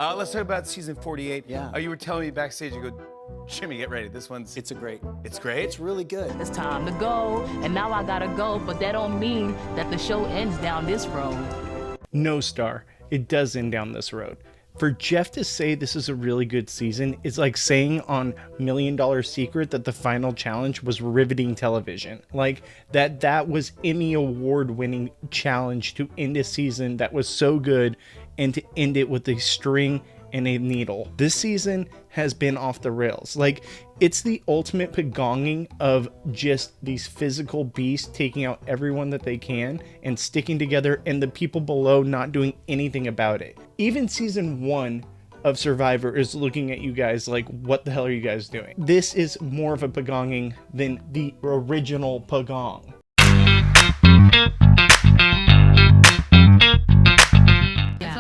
Let's talk about season 48. Yeah. You were telling me backstage, you go, Jimmy, get ready. This one's... It's great. It's great? It's really good. It's time to go, and now I gotta go, but that don't mean that the show ends down this road. No, Star, it does end down this road. For Jeff to say this is a really good season is like saying on $1 Million Secret that the final challenge was riveting television. Like that was Emmy award winning challenge to end a season that was so good and to end it with a string and a needle. This season has been off the rails. Like, it's the ultimate pagonging of just these physical beasts taking out everyone that they can and sticking together, and the people below not doing anything about it. Even season 1 of Survivor is looking at you guys like, what the hell are you guys doing? This is more of a pagonging than the original pagong.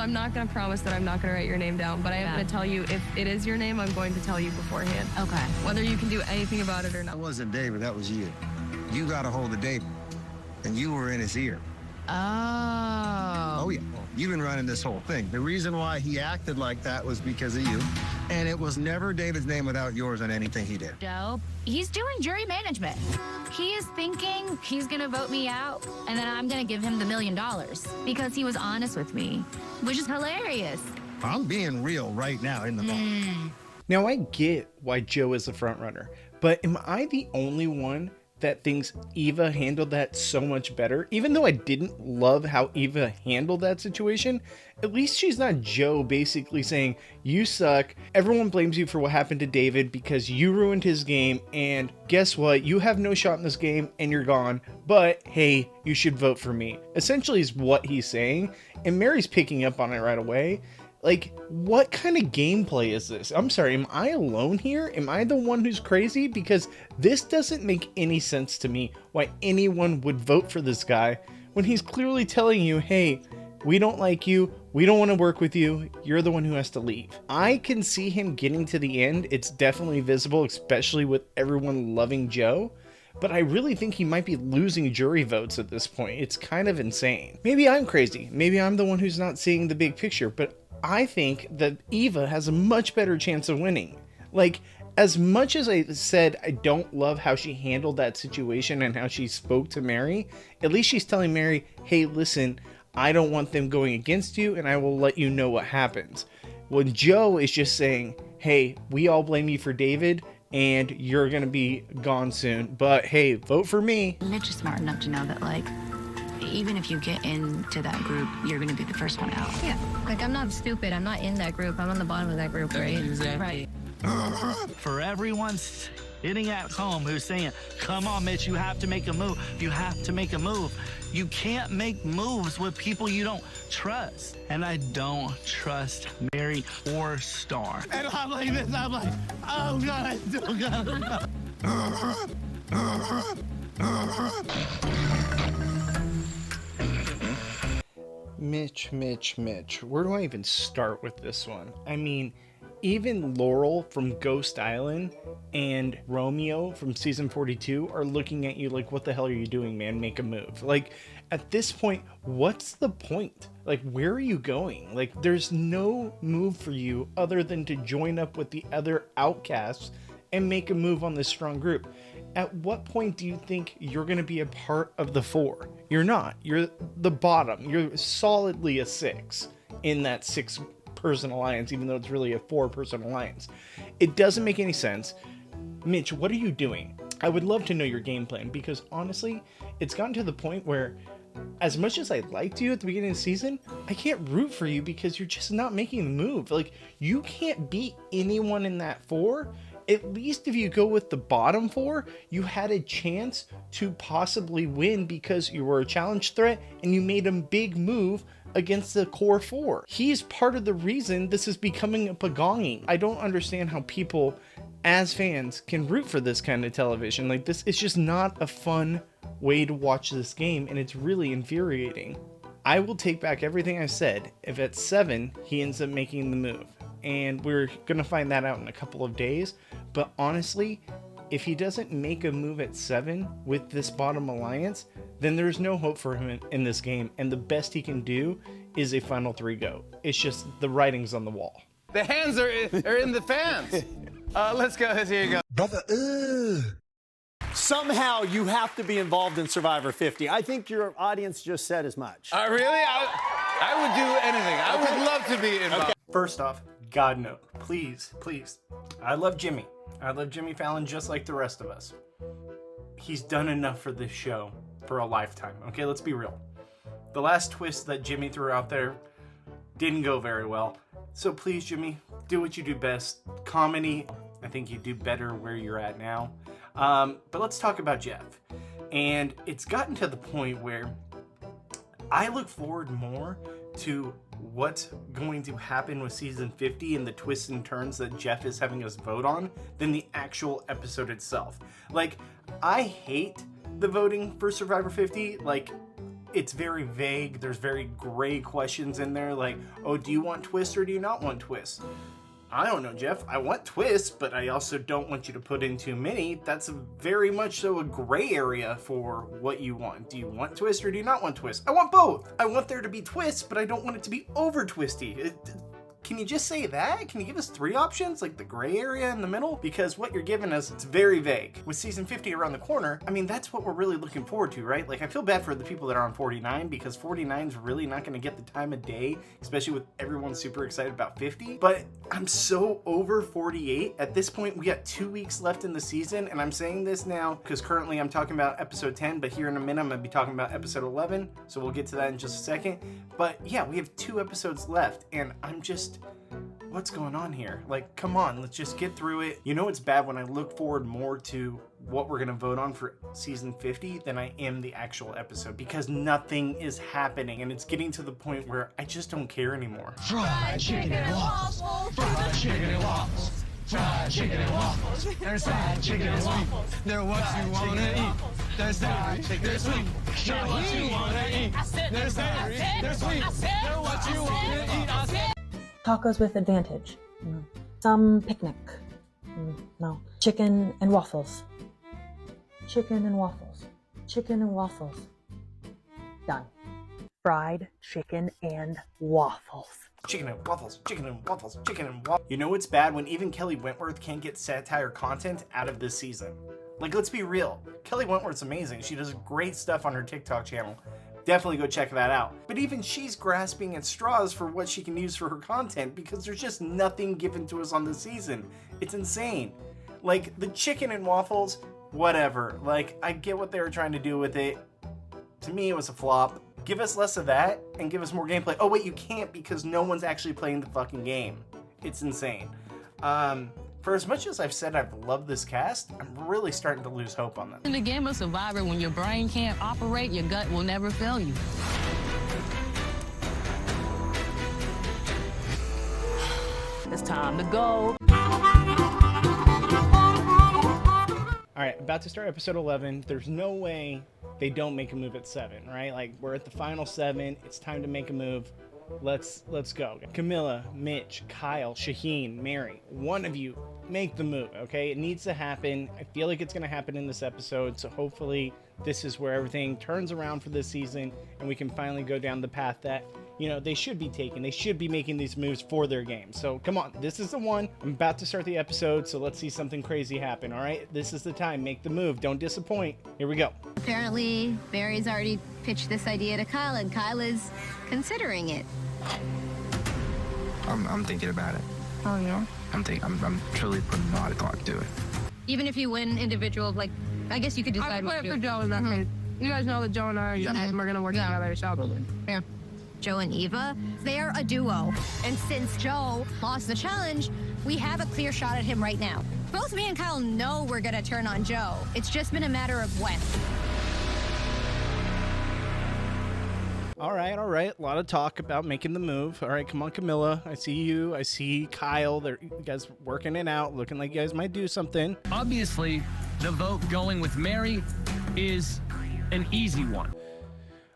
I'm not going to promise that I'm not going to write your name down, but I am going to tell you if it is your name, I'm going to tell you beforehand. Okay. Whether you can do anything about it or not. That wasn't David, that was you. You got a hold of David, and you were in his ear. Oh. Yeah. You've been running this whole thing. The reason why he acted like that was because of you, and it was never David's name without yours on anything he did. Joe, he's doing jury management. He is thinking he's gonna vote me out, and then I'm gonna give him the $1 million because he was honest with me, which is hilarious. I'm being real right now in the moment. Now, I get why Joe is the front runner, but am I the only one that thinks Eva handled that so much better? Even though I didn't love how Eva handled that situation, at least she's not Joe basically saying, you suck, everyone blames you for what happened to David because you ruined his game, and guess what, you have no shot in this game and you're gone, but hey, you should vote for me. Essentially is what he's saying, and Mary's picking up on it right away. Like, what kind of gameplay is this? I'm sorry, am I alone here? Am I the one who's crazy? Because this doesn't make any sense to me why anyone would vote for this guy when he's clearly telling you, hey, we don't like you, we don't want to work with you, you're the one who has to leave. I can see him getting to the end. It's definitely visible, especially with everyone loving Joe. But I really think he might be losing jury votes at this point. It's kind of insane. Maybe I'm crazy. Maybe I'm the one who's not seeing the big picture, but I think that Eva has a much better chance of winning. Like, as much as I said I don't love how she handled that situation and how she spoke to Mary, at least she's telling Mary, hey, listen, I don't want them going against you and I will let you know what happens. When Joe is just saying, hey, we all blame you for David and you're gonna be gone soon, but hey, vote for me. Mitch is smart enough to know that, like, even if you get into that group, you're going to be the first one out. Yeah, like I'm not stupid. I'm not in that group. I'm on the bottom of that group, right? Exactly. Right. For everyone sitting at home who's saying, come on, Mitch, you have to make a move. You have to make a move. You can't make moves with people you don't trust. And I don't trust Mary or Star. And I'm like this, I'm like, oh God, I still got Mitch, where do I even start with this one? I mean, even Laurel from Ghost Island and Romeo from season 42 are looking at you like, what the hell are you doing, man? Make a move. Like, at this point, what's the point? Like, where are you going? Like, there's no move for you other than to join up with the other outcasts and make a move on this strong group. At what point do you think you're going to be a part of the 4? You're not. You're the bottom. You're solidly a 6 in that 6-person alliance, even though it's really a 4-person alliance. It doesn't make any sense. Mitch, what are you doing? I would love to know your game plan, because honestly, it's gotten to the point where as much as I liked you at the beginning of the season, I can't root for you because you're just not making the move. Like, you can't beat anyone in that 4. At least if you go with the bottom 4, you had a chance to possibly win because you were a challenge threat and you made a big move against the core 4. He's part of the reason this is becoming a pagonging. I don't understand how people, as fans, can root for this kind of television. Like, this is just not a fun way to watch this game, and it's really infuriating. I will take back everything I said if at 7 he ends up making the move. And we're gonna find that out in a couple of days. But honestly, if he doesn't make a move at 7 with this bottom alliance, then there's no hope for him in this game. And the best he can do is a final 3 go. It's just the writing's on the wall. The hands are in the fans. Let's go. Here you go. Brother, Somehow you have to be involved in Survivor 50. I think your audience just said as much. Really? I would do anything. I would love to be involved. Okay. First off, God no. Please, please. I love Jimmy. I love Jimmy Fallon just like the rest of us. He's done enough for this show for a lifetime. Okay, let's be real. The last twist that Jimmy threw out there didn't go very well. So please, Jimmy, do what you do best. Comedy, I think you do better where you're at now. But let's talk about Jeff. And it's gotten to the point where I look forward more to what's going to happen with season 50 and the twists and turns that Jeff is having us vote on than the actual episode itself. Like, I hate the voting for Survivor 50. Like, it's very vague. There's very gray questions in there. Like, oh, do you want twists or do you not want twists? I don't know, Jeff. I want twists, but I also don't want you to put in too many. That's very much so a gray area for what you want. Do you want twists or do you not want twists? I want both. I want there to be twists, but I don't want it to be over twisty. Can you just say that? Can you give us 3 options, like the gray area in the middle? Because what you're giving us, it's very vague. With season 50 around the corner, I mean, that's what we're really looking forward to, right? Like, I feel bad for the people that are on 49 because 49's really not gonna get the time of day, especially with everyone super excited about 50. But I'm so over 48. At this point, we got 2 weeks left in the season, and I'm saying this now because currently I'm talking about episode 10, but here in a minute, I'm gonna be talking about episode 11, so we'll get to that in just a second. But yeah, we have 2 episodes left, and I'm just... what's going on here? Like, come on, let's just get through it. You know it's bad when I look forward more to what we're gonna vote on for season 50 than I am the actual episode because nothing is happening and it's getting to the point where I just don't care anymore. fried chicken and waffles. Fried chicken and waffles. Fried chicken and waffles. There's fried chicken and waffles. They're what you wanna eat. They're savory. They're sweet. They're what you wanna eat. They're savory. They're sweet. They're what you wanna eat. I said. Tacos with advantage. Some picnic. No. Chicken and waffles. Chicken and waffles. Chicken and waffles. Done. Fried chicken and waffles. Chicken and waffles, chicken and waffles, chicken and waffles. You know it's bad when even Kelly Wentworth can't get satire content out of this season. Like, let's be real. Kelly Wentworth's amazing. She does great stuff on her TikTok channel. Definitely go check that out. But even she's grasping at straws for what she can use for her content because there's just nothing given to us on this season. It's insane. Like, the chicken and waffles, whatever. Like, I get what they were trying to do with it. To me, it was a flop. Give us less of that and give us more gameplay. Oh, wait, you can't because no one's actually playing the fucking game. It's insane. For as much as I've said I've loved this cast, I'm really starting to lose hope on them. In the game of Survivor, when your brain can't operate, your gut will never fail you. It's time to go. All right, about to start episode 11. There's no way they don't make a move at 7, right? Like, we're at the final 7. It's time to make a move. Let's go. Camilla, Mitch, Kyle, Shaheen, Mary, one of you make the move, okay? It needs to happen. I feel like it's going to happen in this episode, so hopefully this is where everything turns around for this season and we can finally go down the path that, you know, they should be taking. They should be making these moves for their game. So come on, this is the one. I'm about to start the episode, so let's see something crazy happen, all right? This is the time. Make the move. Don't disappoint. Here we go. Apparently, Barry's already pitched this idea to Kyle, and Kyle is considering it. I'm thinking about it. Oh, yeah? I'm truly putting a lot of thought to it. Even if you win individual, like, I guess you could decide what to do. For Joe in that case. You guys know that Joe and I we're gonna work together, so. Yeah. Joe and Eva, they're a duo. And since Joe lost the challenge, we have a clear shot at him right now. Both me and Kyle know we're gonna turn on Joe. It's just been a matter of when. All right. A lot of talk about making the move. All right, come on, Camilla. I see you. I see Kyle. You guys working it out, looking like you guys might do something. Obviously, the vote going with Mary is an easy one.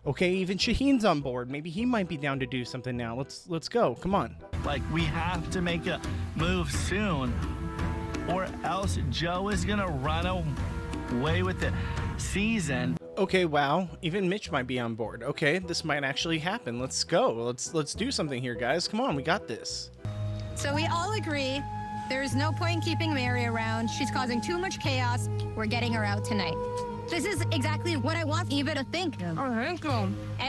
Okay, even Shaheen's on board. Maybe he might be down to do something now. Let's go. Come on. Like, we have to make a move soon, or else Joe is gonna run away with the season. Okay, wow. Even Mitch might be on board. Okay, this might actually happen. Let's go. Let's do something here, guys. Come on, we got this. So we all agree there is no point in keeping Mary around. She's causing too much chaos. We're getting her out tonight. This is exactly what I want Eva to think. And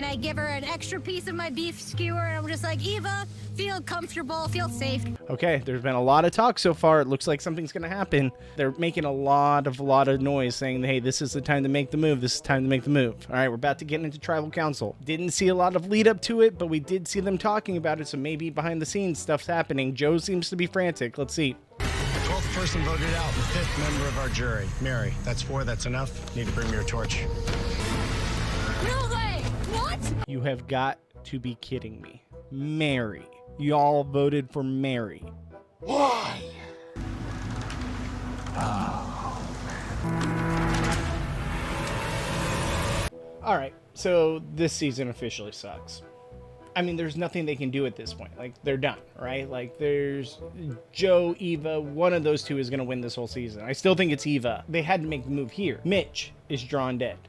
I give her an extra piece of my beef skewer, and I'm just like, Eva, feel comfortable, feel safe. Okay, there's been a lot of talk so far. It looks like something's going to happen. They're making a lot of noise saying, hey, this is the time to make the move. This is the time to make the move. All right, we're about to get into Tribal Council. Didn't see a lot of lead up to it, but we did see them talking about it, so maybe behind the scenes stuff's happening. Joe seems to be frantic. Let's see. 12th person voted out, the 5th member of our jury. Mary, that's 4, that's enough. Need to bring me your torch. No way! What? You have got to be kidding me. Mary. Y'all voted for Mary. Why? All right, so this season officially sucks. I mean, there's nothing they can do at this point. Like, they're done, right? Like, there's Joe, Eva, one of those two is going to win this whole season. I still think it's Eva. They had to make the move here. Mitch is drawn dead.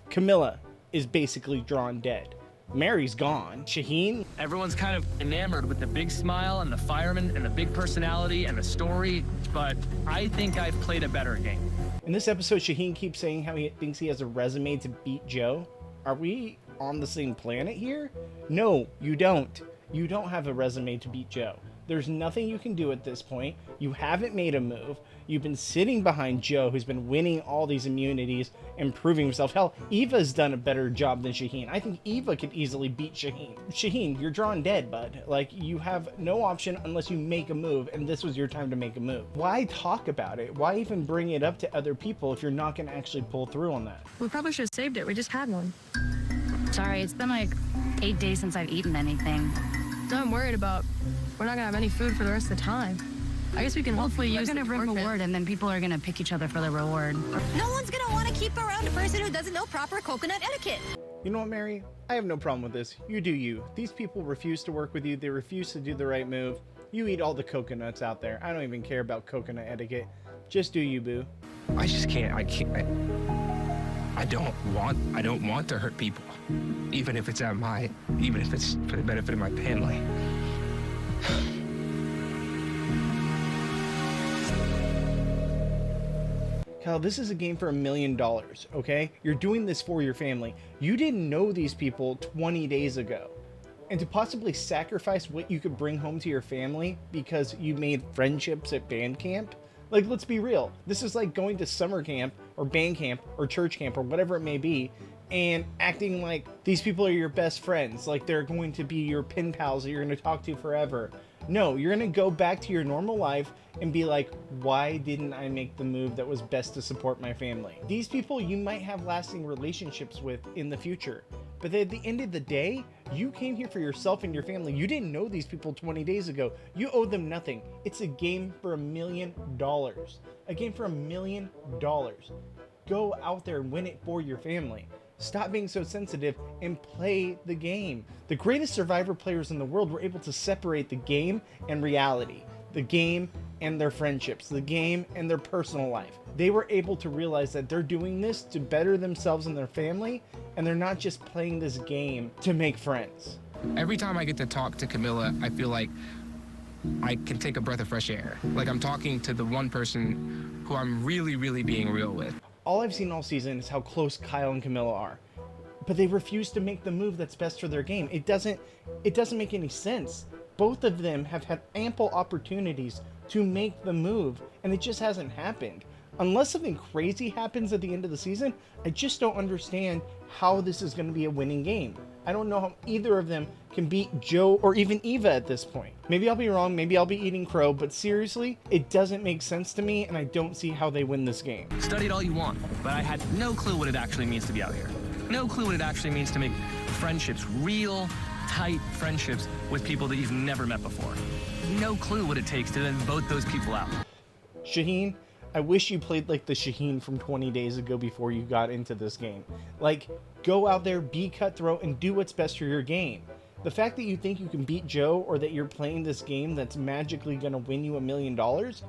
Camilla is basically drawn dead. Mary's gone. Shaheen? Everyone's kind of enamored with the big smile and the fireman and the big personality and the story, but I think I've played a better game. In this episode, Shaheen keeps saying how he thinks he has a resume to beat Joe. Are we on the same planet here? No, you don't. You don't have a resume to beat Joe. There's nothing you can do at this point. You haven't made a move. You've been sitting behind Joe, who's been winning all these immunities and proving himself. Hell, Eva's done a better job than Shaheen. I think Eva could easily beat Shaheen. Shaheen, you're drawn dead, bud. Like, you have no option unless you make a move, and this was your time to make a move. Why talk about it? Why even bring it up to other people if you're not going to actually pull through on that? We probably should have saved it. We just had one. Sorry, it's been like 8 days since I've eaten anything. So I'm worried about we're not gonna have any food for the rest of the time. I guess we can hopefully use it. We're gonna reward, and then people are gonna pick each other for the reward. No one's gonna want to keep around a person who doesn't know proper coconut etiquette. You know what, Mary? I have no problem with this. You do you. These people refuse to work with you. They refuse to do the right move. You eat all the coconuts out there. I don't even care about coconut etiquette. Just do you, boo. I just can't. I don't want to hurt people, even if it's for the benefit of my family. Kyle, this is a game for $1 million, okay? You're doing this for your family. You didn't know these people 20 days ago. And to possibly sacrifice what you could bring home to your family because you made friendships at band camp? Like, let's be real. This is like going to summer camp or band camp or church camp or whatever it may be and acting like these people are your best friends, like they're going to be your pen pals that you're going to talk to forever. No, you're going to go back to your normal life and be like, why didn't I make the move that was best to support my family? These people you might have lasting relationships with in the future. But at the end of the day, you came here for yourself and your family. You didn't know these people 20 days ago. You owe them nothing. It's a game for $1 million. A game for $1 million. Go out there and win it for your family. Stop being so sensitive and play the game. The greatest Survivor players in the world were able to separate the game and reality, the game and their friendships, the game and their personal life. They were able to realize that they're doing this to better themselves and their family, and they're not just playing this game to make friends. Every time I get to talk to Camilla, I feel like I can take a breath of fresh air. Like I'm talking to the one person who I'm really, really being real with. All I've seen all season is how close Kyle and Camilla are, but they refuse to make the move that's best for their game. It doesn't make any sense. Both of them have had ample opportunities to make the move, and it just hasn't happened. Unless something crazy happens at the end of the season, I just don't understand how this is going to be a winning game. I don't know how either of them can beat Joe or even Eva at this point. Maybe I'll be wrong, maybe I'll be eating crow, but seriously, it doesn't make sense to me, and I don't see how they win this game. Studied all you want, but I had no clue what it actually means to be out here. No clue what it actually means to make friendships, real, tight friendships with people that you've never met before. No clue what it takes to then vote those people out. Shaheen, I wish you played like the Shaheen from 20 days ago before you got into this game. Like, go out there, be cutthroat, and do what's best for your game. The fact that you think you can beat Joe or that you're playing this game that's magically going to win you $1 million,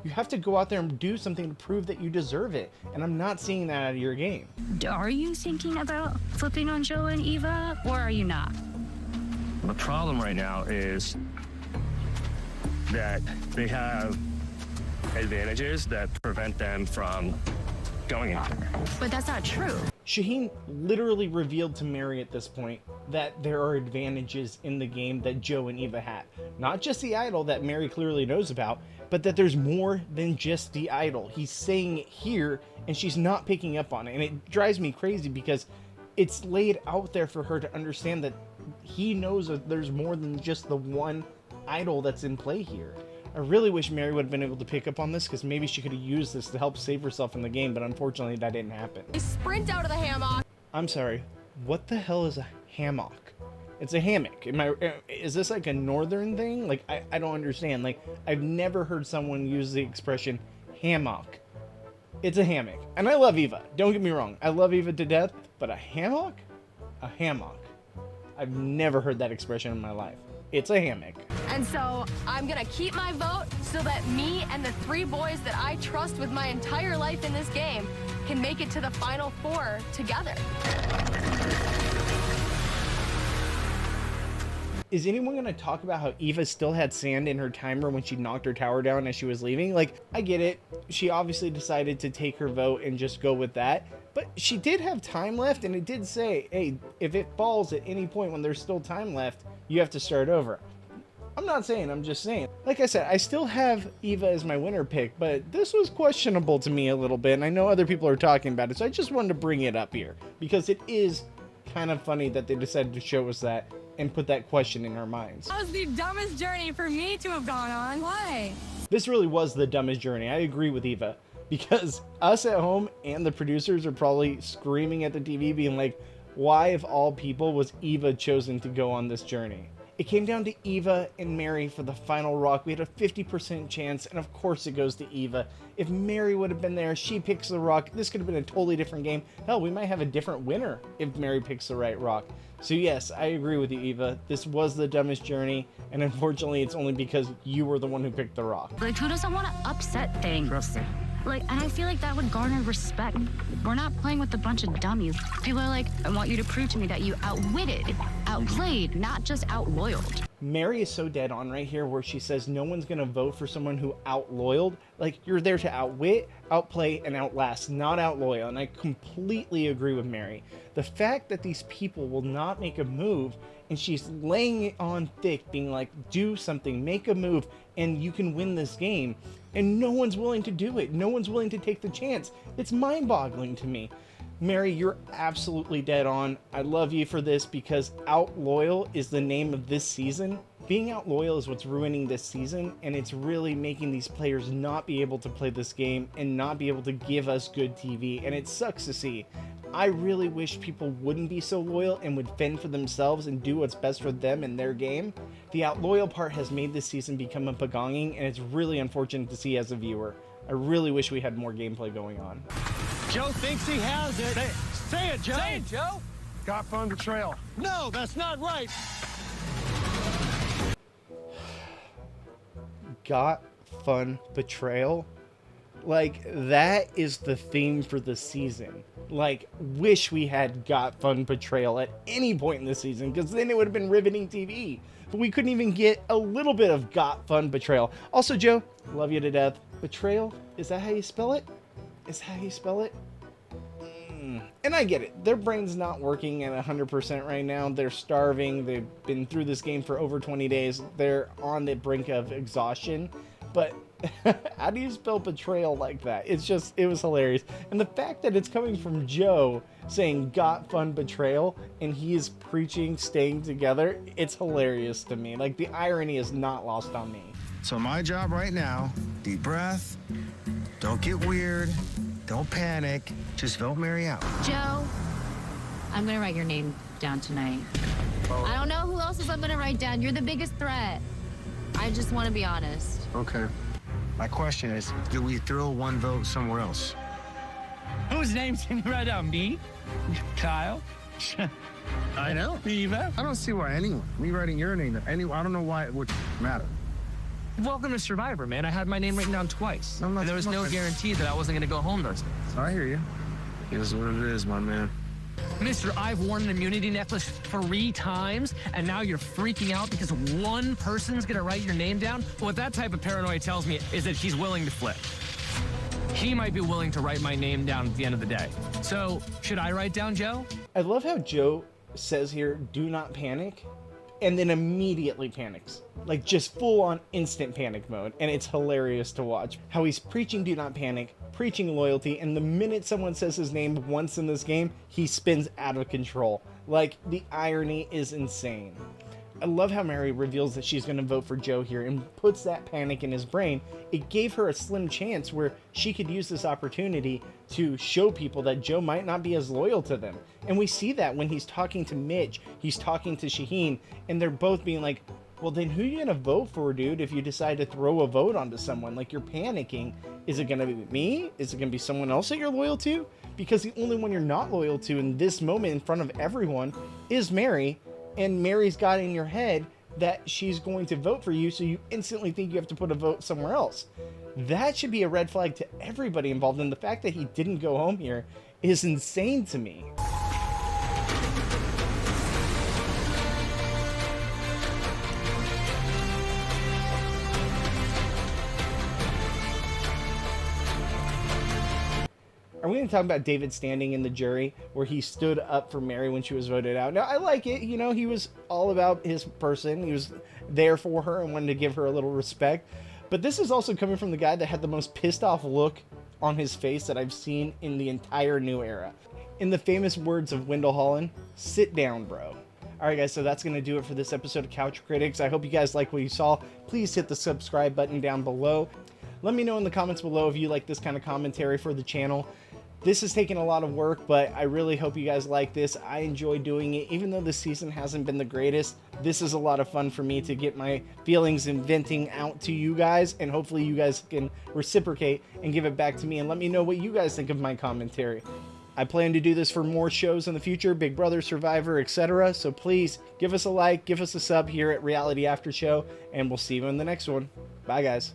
you have to go out there and do something to prove that you deserve it. And I'm not seeing that out of your game. Are you thinking about flipping on Joe and Eva, or are you not? The problem right now is that they have advantages that prevent them from going after her. But that's not true. Shaheen literally revealed to Mary at this point that there are advantages in the game that Joe and Eva had. Not just the idol that Mary clearly knows about, but that there's more than just the idol. He's saying it here, and she's not picking up on it. And it drives me crazy because it's laid out there for her to understand that he knows that there's more than just the one idol that's in play here. I really wish Mary would have been able to pick up on this, because maybe she could have used this to help save herself in the game, but unfortunately that didn't happen. Sprint out of the hammock. I'm sorry, what the hell is a hammock? It's a hammock. Is this like a northern thing? Like, I don't understand. Like, I've never heard someone use the expression hammock. It's a hammock. And I love Eva. Don't get me wrong. I love Eva to death, but a hammock? A hammock. I've never heard that expression in my life. It's a hammock. And so I'm gonna keep my vote so that me and the 3 boys that I trust with my entire life in this game can make it to the final 4 together. Is anyone going to talk about how Eva still had sand in her timer when she knocked her tower down as she was leaving? Like, I get it. She obviously decided to take her vote and just go with that. But she did have time left, and it did say, hey, if it falls at any point when there's still time left, you have to start over. I'm not saying, I'm just saying. Like I said, I still have Eva as my winner pick, but this was questionable to me a little bit, and I know other people are talking about it, so I just wanted to bring it up here, because it is kind of funny that they decided to show us that and put that question in our minds. That was the dumbest journey for me to have gone on. Why? This really was the dumbest journey. I agree with Eva, because us at home and the producers are probably screaming at the TV being like, why of all people was Eva chosen to go on this journey? It came down to Eva and Mary for the final rock. We had a 50% chance, and of course it goes to Eva. If Mary would have been there, she picks the rock, this could have been a totally different game. Hell, we might have a different winner if Mary picks the right rock. So yes, I agree with you, Eva. This was the dumbest journey, and unfortunately it's only because you were the one who picked the rock. Like, who doesn't want to upset things? Like, and I feel like that would garner respect. We're not playing with a bunch of dummies. People are like, I want you to prove to me that you outwitted, outplayed, not just outloyaled. Mary is so dead on right here where she says no one's gonna vote for someone who outloyaled. Like, you're there to outwit, outplay, and outlast, not outloyal, and I completely agree with Mary. The fact that these people will not make a move, and she's laying it on thick, being like, do something, make a move, and you can win this game, and no one's willing to do it. No one's willing to take the chance. It's mind-boggling to me. Mary, you're absolutely dead on. I love you for this, because out loyal is the name of this season. Being out loyal is what's ruining this season, and it's really making these players not be able to play this game and not be able to give us good TV, and it sucks to see. I really wish people wouldn't be so loyal and would fend for themselves and do what's best for them in their game. The out loyal part has made this season become a pagonging, and it's really unfortunate to see as a viewer. I really wish we had more gameplay going on. Joe thinks he has it. Say it, Joe. Say it, Joe. Got fun betrayal. No, that's not right. Got fun betrayal? Like, that is the theme for the season. Like, wish we had got fun betrayal at any point in the season, because then it would have been riveting TV. But we couldn't even get a little bit of got fun betrayal. Also, Joe, love you to death. Betrayal, is that how you spell it? Is that how you spell it? And I get it. Their brain's not working at 100% right now. They're starving. They've been through this game for over 20 days. They're on the brink of exhaustion. But how do you spell betrayal like that? It's just, it was hilarious. And the fact that it's coming from Joe saying got fun betrayal and he is preaching staying together, it's hilarious to me. Like, the irony is not lost on me. So my job right now, deep breath, don't get weird, don't panic, just vote Mary out. Joe, I'm gonna write your name down tonight. I don't know who else I'm gonna write down. You're the biggest threat. I just want to be honest. Okay. My question is, do we throw one vote somewhere else? Whose name's can you write down? Me? Kyle? I know. Eva? I don't see why anyone, me writing your name, I don't know why it would matter. Welcome to Survivor, man. I had my name written down twice. And there was no guarantee that I wasn't going to go home those days. I hear you. It is what it is, my man. Mister, I've worn an immunity necklace 3 times, and now you're freaking out because one person's gonna write your name down? What that type of paranoia tells me is that he's willing to flip. He might be willing to write my name down at the end of the day. So, should I write down Joe? I love how Joe says here, do not panic, and then immediately panics. Like, just full-on instant panic mode, and it's hilarious to watch. How he's preaching do not panic, preaching loyalty, and the minute someone says his name once in this game, he spins out of control. Like, the irony is insane. I love how Mary reveals that she's going to vote for Joe here and puts that panic in his brain. It gave her a slim chance where she could use this opportunity to show people that Joe might not be as loyal to them. And we see that when he's talking to Mitch, he's talking to Shaheen, and they're both being like, well, then who are you going to vote for, dude, if you decide to throw a vote onto someone? Like, you're panicking. Is it going to be me? Is it going to be someone else that you're loyal to? Because the only one you're not loyal to in this moment in front of everyone is Mary. And Mary's got in your head that she's going to vote for you, so you instantly think you have to put a vote somewhere else. That should be a red flag to everybody involved, and the fact that he didn't go home here is insane to me. Are we going to talk about David standing in the jury where he stood up for Mary when she was voted out? Now, I like it. You know, he was all about his person. He was there for her and wanted to give her a little respect. But this is also coming from the guy that had the most pissed off look on his face that I've seen in the entire new era. In the famous words of Wendell Holland, sit down, bro. All right, guys, so that's going to do it for this episode of Couch Critics. I hope you guys like what you saw. Please hit the subscribe button down below. Let me know in the comments below if you like this kind of commentary for the channel. This has taken a lot of work, but I really hope you guys like this. I enjoy doing it. Even though this season hasn't been the greatest, this is a lot of fun for me to get my feelings and venting out to you guys, and hopefully you guys can reciprocate and give it back to me and let me know what you guys think of my commentary. I plan to do this for more shows in the future, Big Brother, Survivor, etc. So please give us a like, give us a sub here at Reality After Show, and we'll see you in the next one. Bye, guys.